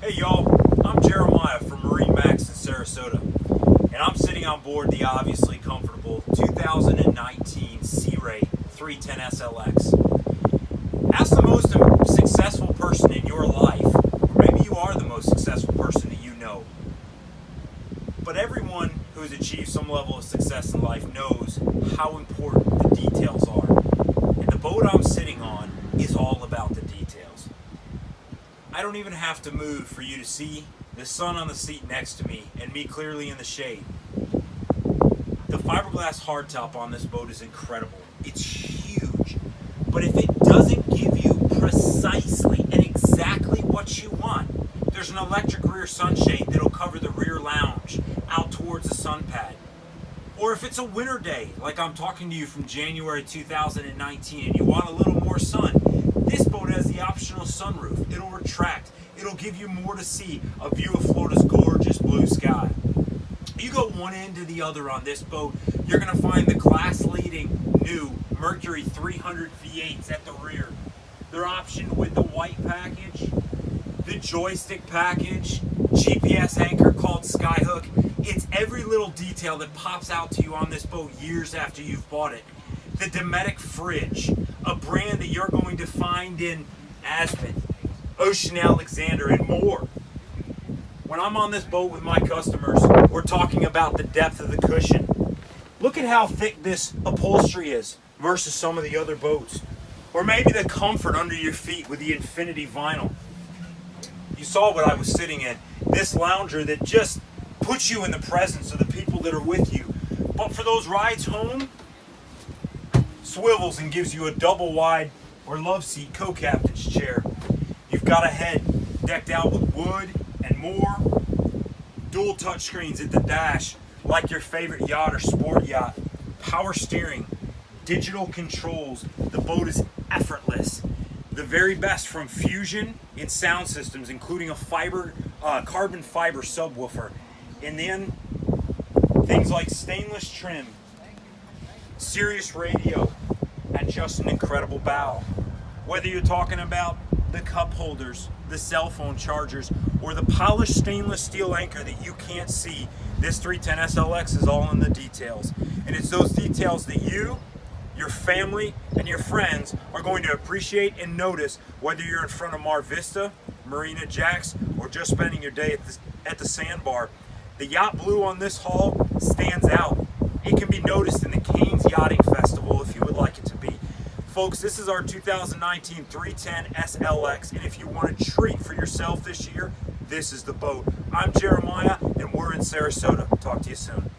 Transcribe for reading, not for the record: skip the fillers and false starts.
Hey y'all, I'm Jeremiah from MarineMax in Sarasota, and I'm sitting on board the obviously comfortable 2019 Sea Ray 310 SLX. Ask the most successful person in your life, or maybe you are the most successful person that you know. But everyone who has achieved some level of success in life knows how important the details are. And the boat I'm sitting on is all about the details. I don't even have to move for you to see the sun on the seat next to me and me clearly in the shade. The fiberglass hardtop on this boat is incredible. It's huge. But if it doesn't give you precisely and exactly what you want, there's an electric rear sunshade that'll cover the rear lounge out towards the sun pad. Or if it's a winter day, like I'm talking to you from January 2019, and you want a little more sun, this boat has the optional sunroof. It'll retract. It'll give you more to see, a view of Florida's gorgeous blue sky. You go one end to the other on this boat, you're going to find the class-leading new Mercury 300 V8s at the rear. They're optioned with the white package, the joystick package, GPS anchor called Skyhook. It's every little detail that pops out to you on this boat years after you've bought it. The Dometic fridge, a brand that you're going to find in Azimut, Ocean Alexander, and more. When I'm on this boat with my customers, we're talking about the depth of the cushion. Look at how thick this upholstery is versus some of the other boats. Or maybe the comfort under your feet with the Infinity vinyl. You saw what I was sitting in. This lounger that just puts you in the presence of the people that are with you. But for those rides home, swivels and gives you a double wide or love seat co-captain's chair. You've got a head decked out with wood and more. Dual touch screens at the dash like your favorite yacht or sport yacht. Power steering, digital controls. The boat is effortless. The very best from Fusion in sound systems, including a carbon fiber subwoofer. And then things like stainless trim, Sirius radio, and just an incredible bow. Whether you're talking about the cup holders, the cell phone chargers, or the polished stainless steel anchor that you can't see, this 310 SLX is all in the details. And it's those details that you, your family, and your friends are going to appreciate and notice, whether you're in front of Mar Vista, Marina Jacks, or just spending your day at the sandbar. The yacht blue on this hull stands out. It can be noticed in the Cairns Yachting Festival if you would like it to be. Folks, this is our 2019 310 SLX, and if you want a treat for yourself this year, this is the boat. I'm Jeremiah, and we're in Sarasota. Talk to you soon.